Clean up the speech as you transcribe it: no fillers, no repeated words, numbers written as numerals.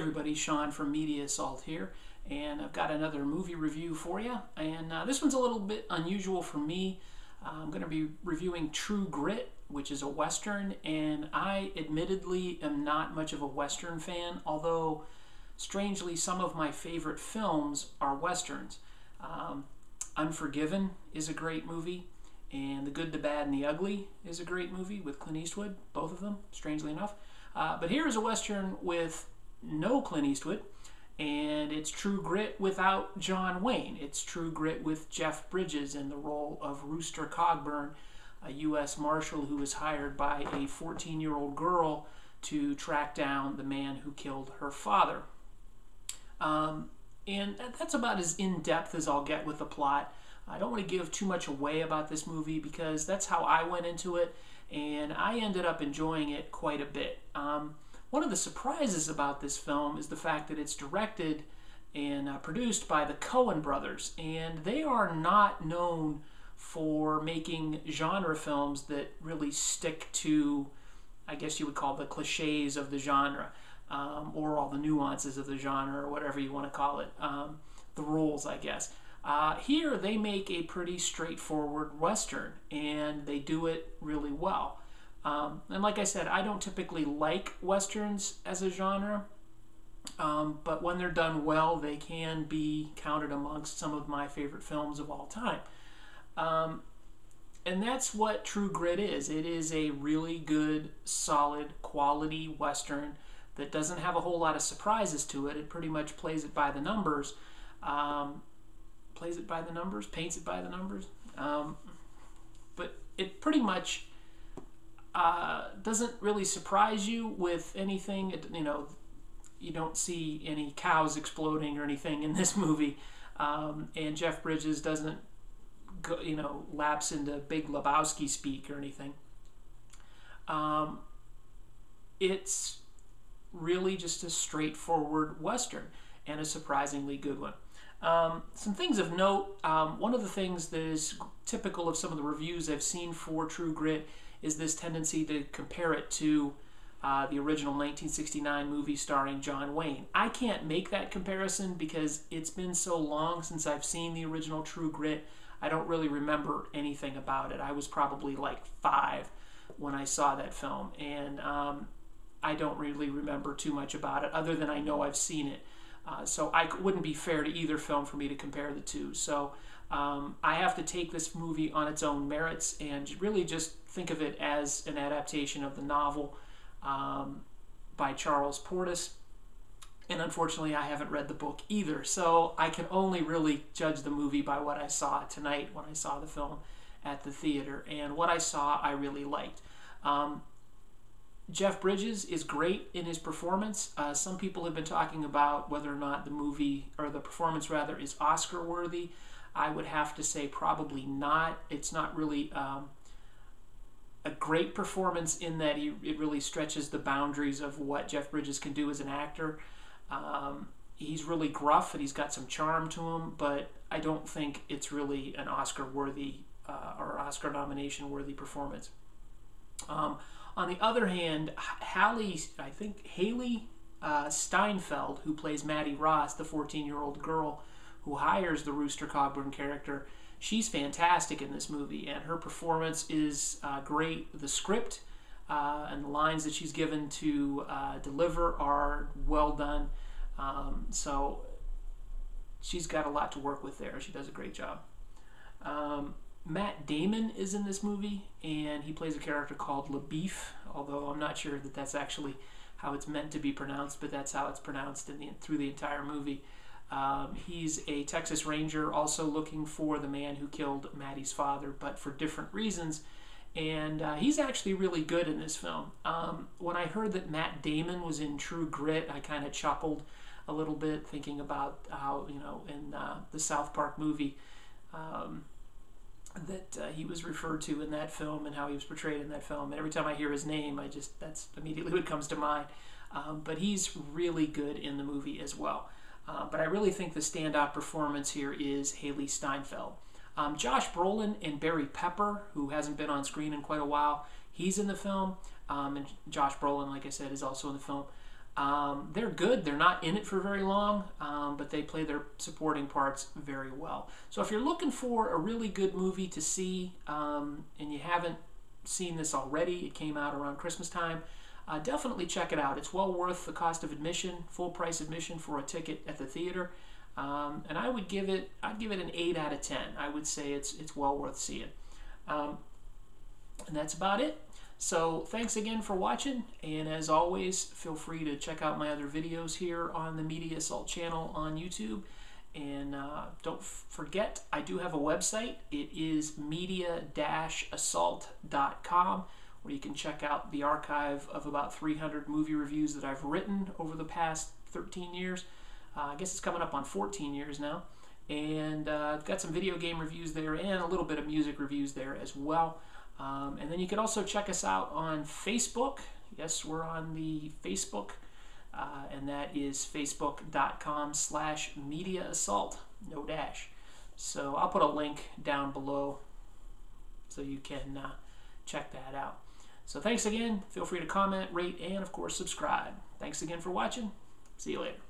everybody, Sean from Media Assault here, and I've got another movie review for you, and this one's a little bit unusual for me. I'm going to be reviewing True Grit, which is a Western, and I admittedly am not much of a Western fan, although strangely some of my favorite films are Westerns. Unforgiven is a great movie, and The Good, the Bad, and the Ugly is a great movie with Clint Eastwood, both of them, strangely enough. But here is a Western with no Clint Eastwood, and it's True Grit without John Wayne. It's True Grit with Jeff Bridges in the role of Rooster Cogburn, a U.S. Marshal who was hired by a 14-year-old girl to track down the man who killed her father. And that's about as in-depth as I'll get with the plot. I don't want to give too much away about this movie because that's how I went into it, and I ended up enjoying it quite a bit. One of the surprises about this film is the fact that it's directed and produced by the Coen brothers, and they are not known for making genre films that really stick to, I guess you would call the cliches of the genre, or all the nuances of the genre, or whatever you want to call it, the rules, I guess. Here they make a pretty straightforward Western, and they do it really well. And like I said, I don't typically like Westerns as a genre, but when they're done well, they can be counted amongst some of my favorite films of all time. And that's what True Grit is. It is a really good, solid, quality Western that doesn't have a whole lot of surprises to it. It pretty much plays it by the numbers. Paints it by the numbers. But it pretty much doesn't really surprise you with anything. You don't see any cows exploding or anything in this movie. And Jeff Bridges doesn't lapse into Big Lebowski speak or anything. It's really just a straightforward Western, and a surprisingly good one. Some things of note, one of the things that is typical of some of the reviews I've seen for True Grit is this tendency to compare it to the original 1969 movie starring John Wayne. I can't make that comparison because it's been so long since I've seen the original True Grit. I don't really remember anything about it. I was probably like 5 when I saw that film, and I don't really remember too much about it other than I know I've seen it. So it wouldn't be fair to either film for me to compare the two. So I have to take this movie on its own merits and really just think of it as an adaptation of the novel by Charles Portis. And unfortunately, I haven't read the book either. So I can only really judge the movie by what I saw tonight when I saw the film at the theater. And what I saw, I really liked. Jeff Bridges is great in his performance. Some people have been talking about whether or not the movie, or the performance rather, is Oscar worthy. I would have to say probably not. It's not really a great performance in that it really stretches the boundaries of what Jeff Bridges can do as an actor. He's really gruff and he's got some charm to him, but I don't think it's really an Oscar worthy or Oscar nomination worthy performance. On the other hand, Hallie Steinfeld, who plays Maddie Ross, the 14-year-old girl who hires the Rooster Cogburn character, she's fantastic in this movie, and her performance is great. The script and the lines that she's given to deliver are well done. So she's got a lot to work with there. She does a great job. Matt Damon is in this movie, and he plays a character called LaBeef, although I'm not sure that that's actually how it's meant to be pronounced, but that's how it's pronounced through the entire movie. He's a Texas Ranger also looking for the man who killed Maddie's father, but for different reasons, and he's actually really good in this film. When I heard that Matt Damon was in True Grit, I kind of chuckled a little bit, thinking about how, in the South Park movie, that he was referred to in that film and how he was portrayed in that film. And every time I hear his name, that's immediately what comes to mind. But he's really good in the movie as well. But I really think the standout performance here is Hallie Steinfeld. Josh Brolin and Barry Pepper, who hasn't been on screen in quite a while, he's in the film. And Josh Brolin, like I said, is also in the film. They're good. They're not in it for very long, but they play their supporting parts very well. So if you're looking for a really good movie to see, and you haven't seen this already, it came out around Christmas time, definitely check it out. It's well worth the cost of admission, full price admission for a ticket at the theater. And I'd give it an 8 out of 10. I would say it's well worth seeing. And that's about it. So thanks again for watching, and as always, feel free to check out my other videos here on the Media Assault channel on YouTube. And don't forget, I do have a website. It is media-assault.com, where you can check out the archive of about 300 movie reviews that I've written over the past 13 years. I guess it's coming up on 14 years now. And I've got some video game reviews there and a little bit of music reviews there as well. And then you can also check us out on Facebook. Yes, we're on the Facebook, and that is facebook.com/mediaassault, no dash. So I'll put a link down below so you can check that out. So thanks again. Feel free to comment, rate, and of course subscribe. Thanks again for watching. See you later.